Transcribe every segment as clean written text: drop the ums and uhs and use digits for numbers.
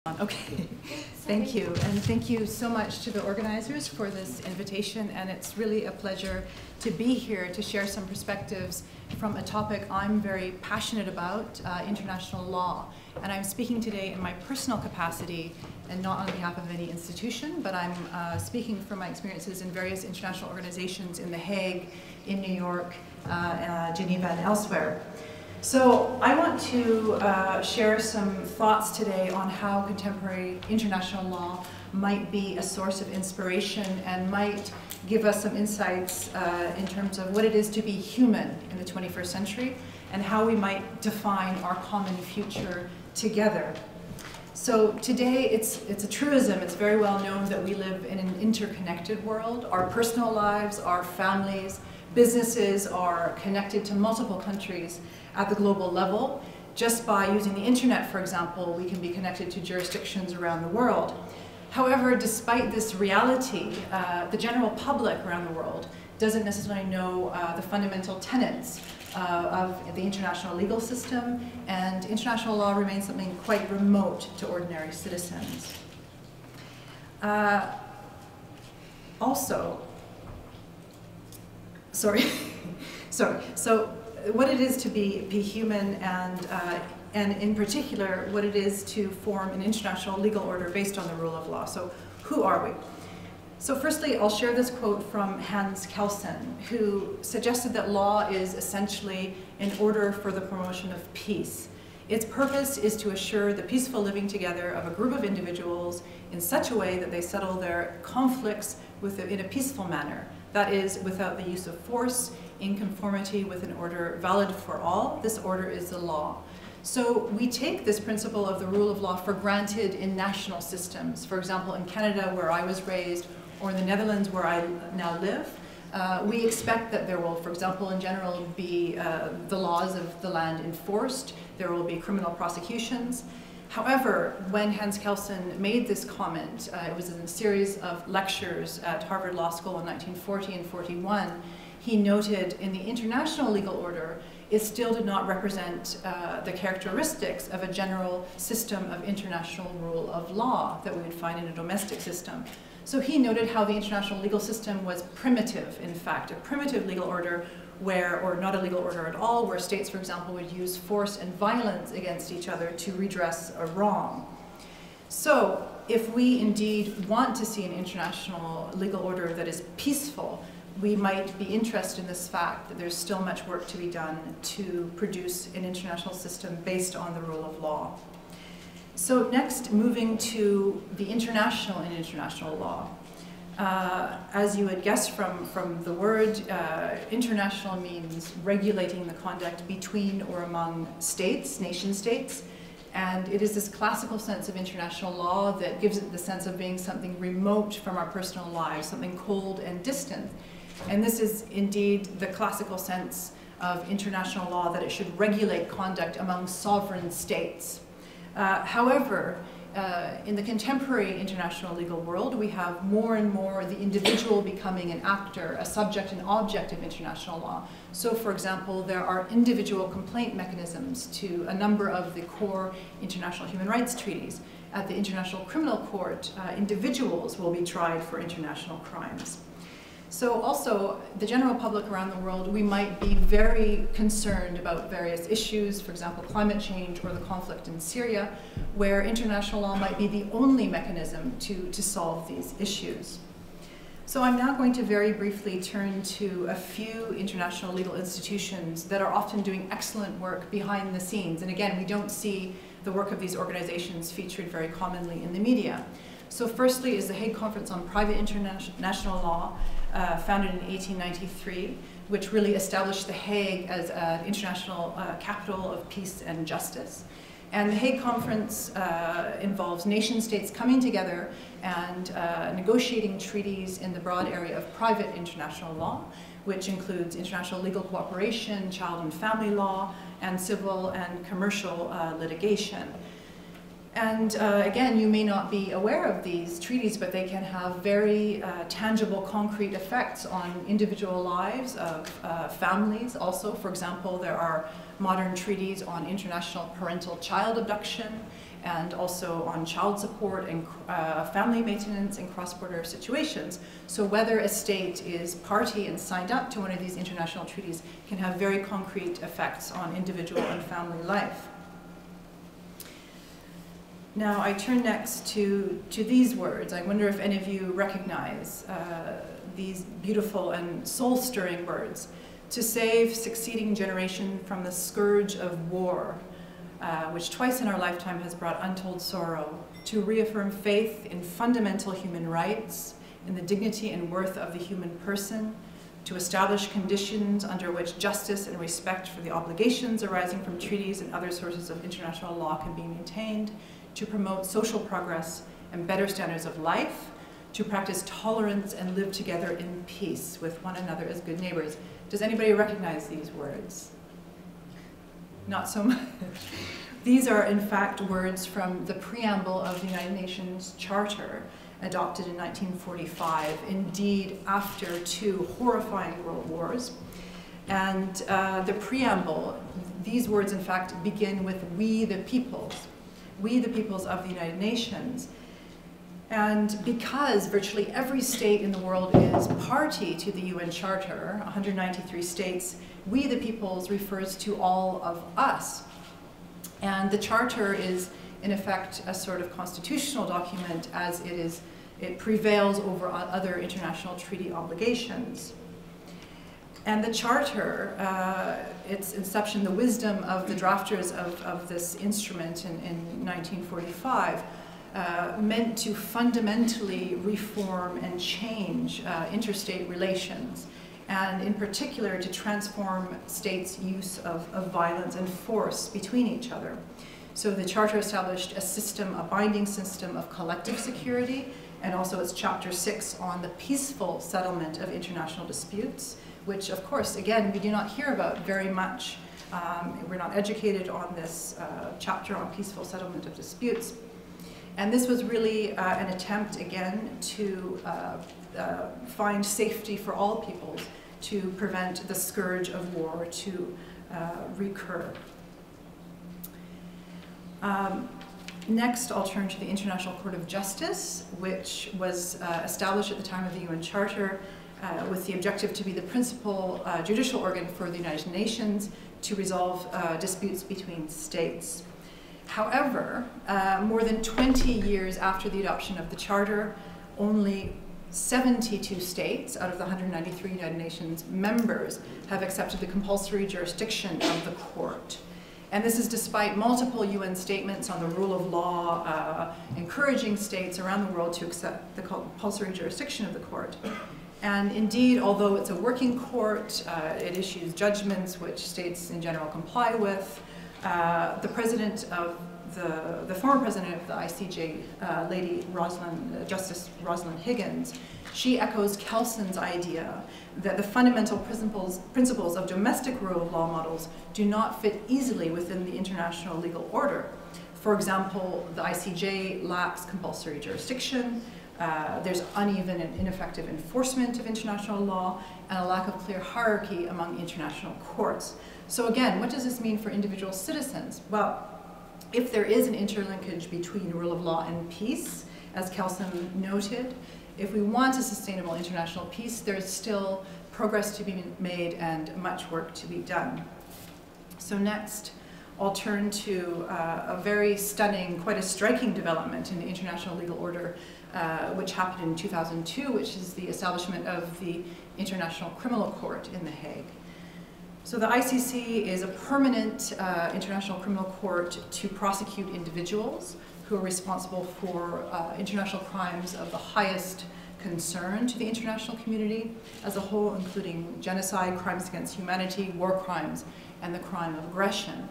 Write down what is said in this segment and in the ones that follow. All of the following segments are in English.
Okay, thank you. And thank you so much to the organizers for this invitation. And it's really a pleasure to be here to share some perspectives from a topic I'm very passionate about, international law. And I'm speaking today in my personal capacity and not on behalf of any institution, but I'm speaking from my experiences in various international organizations in The Hague, in New York, Geneva, and elsewhere. So I want to share some thoughts today on how contemporary international law might be a source of inspiration and might give us some insights in terms of what it is to be human in the 21st century and how we might define our common future together. So today it's a truism, it's very well known that we live in an interconnected world. Our personal lives, our families, businesses are connected to multiple countries at the global level. Just by using the internet, for example, we can be connected to jurisdictions around the world. However, despite this reality, the general public around the world doesn't necessarily know the fundamental tenets of the international legal system, and international law remains something quite remote to ordinary citizens. So what it is to be human, and in particular, what it is to form an international legal order based on the rule of law. So who are we? So firstly, I'll share this quote from Hans Kelsen, who suggested that law is essentially an order for the promotion of peace. Its purpose is to assure the peaceful living together of a group of individuals in such a way that they settle their conflicts in a peaceful manner. That is, without the use of force, in conformity with an order valid for all. This order is the law. So we take this principle of the rule of law for granted in national systems. For example, in Canada, where I was raised, or in the Netherlands, where I now live, we expect that there will, for example, in general, be the laws of the land enforced. There will be criminal prosecutions. However, when Hans Kelsen made this comment, it was in a series of lectures at Harvard Law School in 1940 and 41, he noted in the international legal order, it still did not represent the characteristics of a general system of international rule of law that we would find in a domestic system. So he noted how the international legal system was primitive, in fact, a primitive legal order where, or not a legal order at all, where states, for example, would use force and violence against each other to redress a wrong. So if we indeed want to see an international legal order that is peaceful, we might be interested in this fact that there's still much work to be done to produce an international system based on the rule of law. So next, moving to the international in international law. As you would guess from the word, international means regulating the conduct between or among states, nation states. And it is this classical sense of international law that gives it the sense of being something remote from our personal lives, something cold and distant. And this is indeed the classical sense of international law, that it should regulate conduct among sovereign states. However, in the contemporary international legal world, we have more and more the individual becoming an actor, a subject and object of international law. So, for example, there are individual complaint mechanisms to a number of the core international human rights treaties. At the International Criminal Court, individuals will be tried for international crimes. So also, the general public around the world, we might be very concerned about various issues, for example, climate change or the conflict in Syria, where international law might be the only mechanism to solve these issues. So I'm now going to very briefly turn to a few international legal institutions that are often doing excellent work behind the scenes. And again, we don't see the work of these organizations featured very commonly in the media. So firstly is the Hague Conference on Private International Law, founded in 1893, which really established The Hague as an international capital of peace and justice. And the Hague Conference involves nation states coming together and negotiating treaties in the broad area of private international law, which includes international legal cooperation, child and family law, and civil and commercial litigation. And again, you may not be aware of these treaties, but they can have very tangible, concrete effects on individual lives of families. Also, for example, there are modern treaties on international parental child abduction, and also on child support and family maintenance in cross-border situations. So whether a state is party and signed up to one of these international treaties can have very concrete effects on individual and family life. Now I turn next to these words. I wonder if any of you recognize these beautiful and soul-stirring words. To save succeeding generation from the scourge of war, which twice in our lifetime has brought untold sorrow. To reaffirm faith in fundamental human rights, in the dignity and worth of the human person. To establish conditions under which justice and respect for the obligations arising from treaties and other sources of international law can be maintained. To promote social progress and better standards of life, to practice tolerance and live together in peace with one another as good neighbors. Does anybody recognize these words? Not so much. These are, in fact, words from the preamble of the United Nations Charter, adopted in 1945, indeed after 2 horrifying world wars. And the preamble, these words, in fact, begin with "we the peoples." We the peoples of the United Nations. And because virtually every state in the world is party to the UN Charter, 193 states, we the peoples refers to all of us. And the Charter is, in effect, a sort of constitutional document as it prevails over other international treaty obligations. And the Charter, its inception, the wisdom of the drafters of this instrument in 1945, meant to fundamentally reform and change interstate relations, and in particular to transform states' use of violence and force between each other. So the Charter established a binding system of collective security, and also its Chapter 6 on the peaceful settlement of international disputes, which, of course, again, we do not hear about very much. We're not educated on this chapter on peaceful settlement of disputes. And this was really an attempt, again, to find safety for all peoples, to prevent the scourge of war to recur. Next, I'll turn to the International Court of Justice, which was established at the time of the UN Charter with the objective to be the principal judicial organ for the United Nations to resolve disputes between states. However, more than 20 years after the adoption of the Charter, only 72 states out of the 193 United Nations members have accepted the compulsory jurisdiction of the court. And this is despite multiple UN statements on the rule of law, encouraging states around the world to accept the compulsory jurisdiction of the court. And indeed, although it's a working court, it issues judgments which states in general comply with. The president of the former president of the ICJ, Justice Rosalind Higgins, she echoes Kelson's idea that the fundamental principles of domestic rule of law models do not fit easily within the international legal order. For example, the ICJ lacks compulsory jurisdiction, there's uneven and ineffective enforcement of international law, and a lack of clear hierarchy among international courts. So again, what does this mean for individual citizens? Well, if there is an interlinkage between rule of law and peace, as Kelson noted, if we want a sustainable international peace, there's still progress to be made and much work to be done. So next, I'll turn to a very stunning, quite a striking development in the international legal order, which happened in 2002, which is the establishment of the International Criminal Court in The Hague. So the ICC is a permanent international criminal court to prosecute individuals who are responsible for international crimes of the highest concern to the international community as a whole, including genocide, crimes against humanity, war crimes, and the crime of aggression.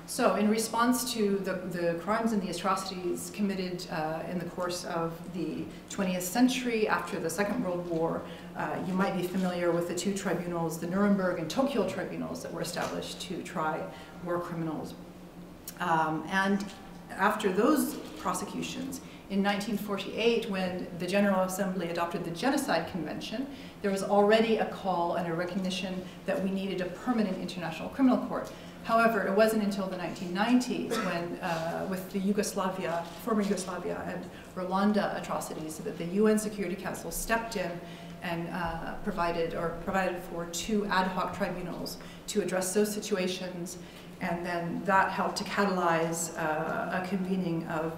So in response to the crimes and the atrocities committed in the course of the 20th century after the Second World War, you might be familiar with the two tribunals, the Nuremberg and Tokyo tribunals that were established to try war criminals. And after those prosecutions, in 1948, when the General Assembly adopted the Genocide Convention, there was already a call and a recognition that we needed a permanent international criminal court. However, it wasn't until the 1990s when, with the former Yugoslavia and Rwanda atrocities, that the UN Security Council stepped in and provided for 2 ad hoc tribunals to address those situations, and then that helped to catalyze a convening of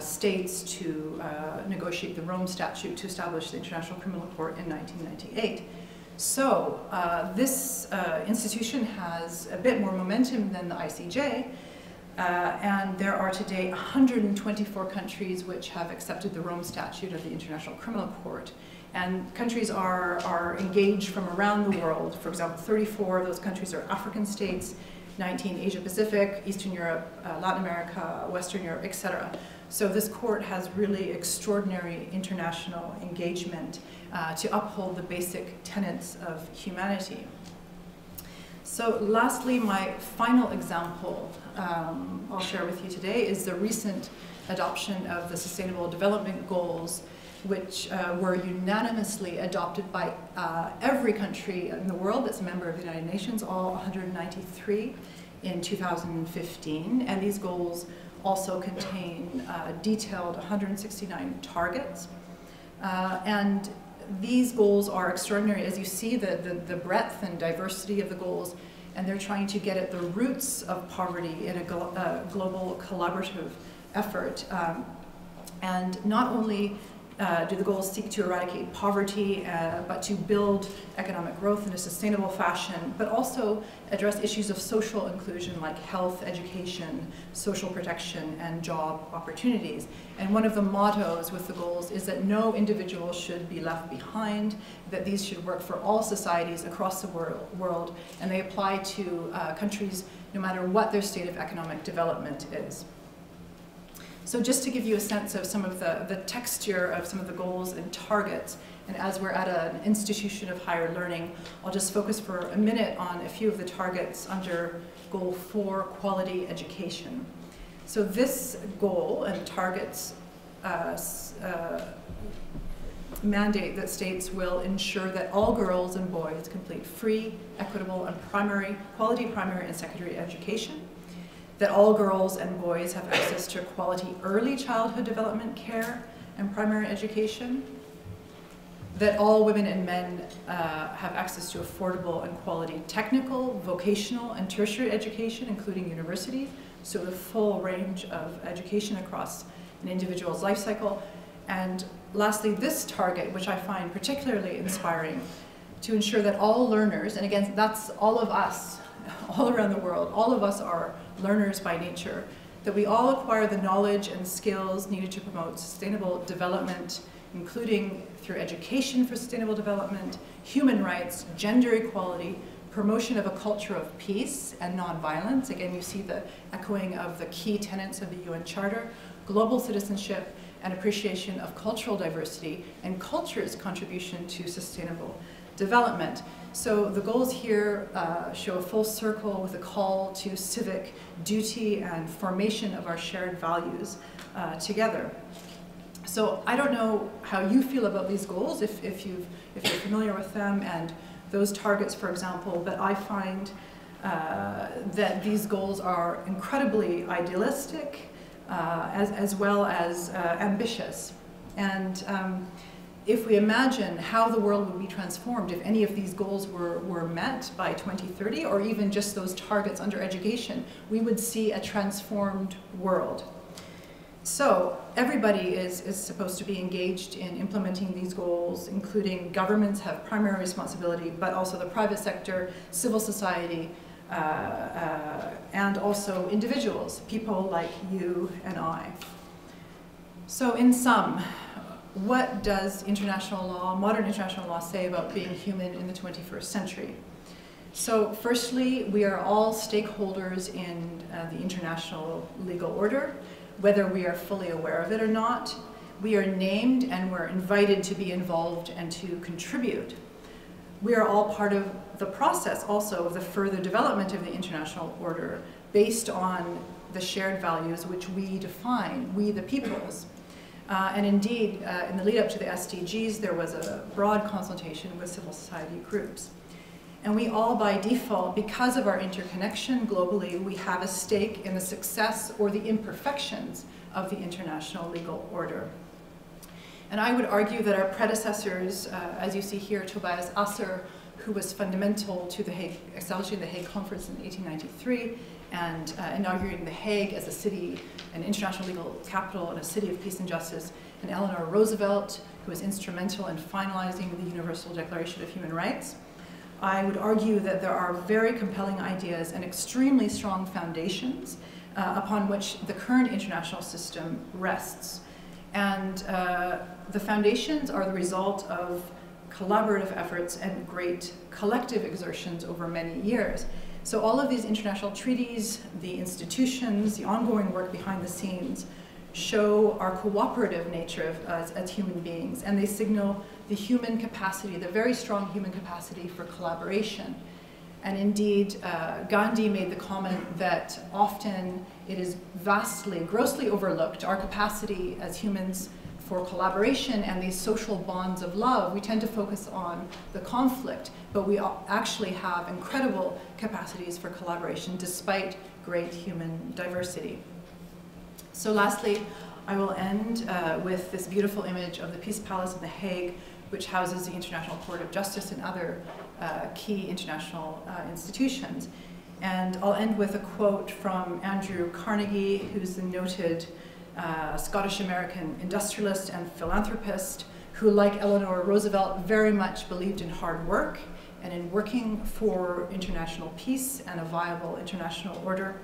states to negotiate the Rome Statute to establish the International Criminal Court in 1998. So this institution has a bit more momentum than the ICJ, and there are today 124 countries which have accepted the Rome Statute of the International Criminal Court. And countries are engaged from around the world. For example, 34 of those countries are African states, 19 Asia Pacific, Eastern Europe, Latin America, Western Europe, etc. So this court has really extraordinary international engagement to uphold the basic tenets of humanity. So lastly, my final example I'll share with you today is the recent adoption of the Sustainable Development Goals, which were unanimously adopted by every country in the world that's a member of the United Nations, all 193 in 2015. And these goals also contain detailed 169 targets. And these goals are extraordinary. As you see, the breadth and diversity of the goals, and they're trying to get at the roots of poverty in a global collaborative effort. And not only do the goals seek to eradicate poverty, but to build economic growth in a sustainable fashion, but also address issues of social inclusion like health, education, social protection, and job opportunities. And one of the mottos with the goals is that no individual should be left behind, that these should work for all societies across the world, and they apply to countries no matter what their state of economic development is. So just to give you a sense of some of the texture of some of the goals and targets, and as we're at an institution of higher learning, I'll just focus for a minute on a few of the targets under Goal 4, Quality Education. So this goal and targets mandate that states will ensure that all girls and boys complete free, equitable, and quality primary and secondary education, that all girls and boys have access to quality early childhood development care and primary education, that all women and men have access to affordable and quality technical, vocational, and tertiary education, including university, so the full range of education across an individual's life cycle. And lastly, this target, which I find particularly inspiring, to ensure that all learners, and again, that's all of us, all around the world, all of us are learners by nature, that we all acquire the knowledge and skills needed to promote sustainable development, including through education for sustainable development, human rights, gender equality, promotion of a culture of peace and nonviolence. Again, you see the echoing of the key tenets of the UN Charter, global citizenship, and appreciation of cultural diversity and culture's contribution to sustainable development. So the goals here show a full circle with a call to civic duty and formation of our shared values together. So I don't know how you feel about these goals, if you're familiar with them and those targets, for example, but I find that these goals are incredibly idealistic as well as ambitious. And if we imagine how the world would be transformed if any of these goals were met by 2030, or even just those targets under education, we would see a transformed world. So everybody is supposed to be engaged in implementing these goals, including governments have primary responsibility, but also the private sector, civil society, and also individuals, people like you and I. So in sum, what does international law, modern international law, say about being human in the 21st century? So firstly, we are all stakeholders in the international legal order, whether we are fully aware of it or not. We are named and we're invited to be involved and to contribute. We are all part of the process also of the further development of the international order based on the shared values which we define, we the peoples. And indeed, in the lead up to the SDGs, there was a broad consultation with civil society groups. And we all, by default, because of our interconnection globally, we have a stake in the success or the imperfections of the international legal order. And I would argue that our predecessors, as you see here, Tobias Asser, who was fundamental to establishing the Hague Conference in 1893 and inaugurating The Hague as a city, an international legal capital and a city of peace and justice, and Eleanor Roosevelt, who was instrumental in finalizing the Universal Declaration of Human Rights. I would argue that there are very compelling ideas and extremely strong foundations upon which the current international system rests. And the foundations are the result of collaborative efforts and great collective exertions over many years. So all of these international treaties, the institutions, the ongoing work behind the scenes show our cooperative nature as human beings, and they signal the human capacity, the very strong human capacity for collaboration. And indeed, Gandhi made the comment that often it is vastly, grossly overlooked, our capacity as humans for collaboration and these social bonds of love. We tend to focus on the conflict, but we actually have incredible capacities for collaboration despite great human diversity. So lastly, I will end with this beautiful image of the Peace Palace in The Hague, which houses the International Court of Justice and other key international institutions. And I'll end with a quote from Andrew Carnegie, who's the noted Scottish-American industrialist and philanthropist who, like Eleanor Roosevelt, very much believed in hard work and in working for international peace and a viable international order.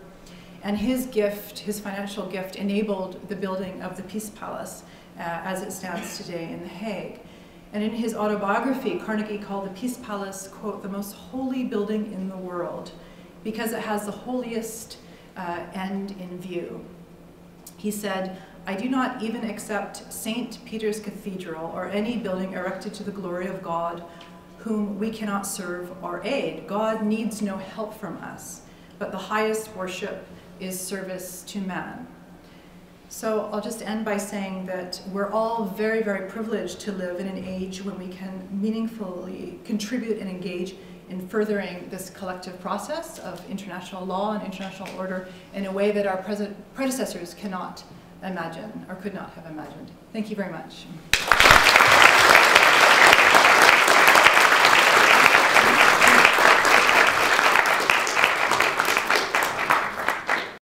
And his gift, his financial gift, enabled the building of the Peace Palace as it stands today in The Hague. And in his autobiography, Carnegie called the Peace Palace, quote, the most holy building in the world because it has the holiest end in view. He said, I do not even accept St. Peter's Cathedral or any building erected to the glory of God, whom we cannot serve or aid. God needs no help from us, but the highest worship is service to man. So I'll just end by saying that we're all very, very privileged to live in an age when we can meaningfully contribute and engage in furthering this collective process of international law and international order in a way that our predecessors cannot imagine or could not have imagined. Thank you very much.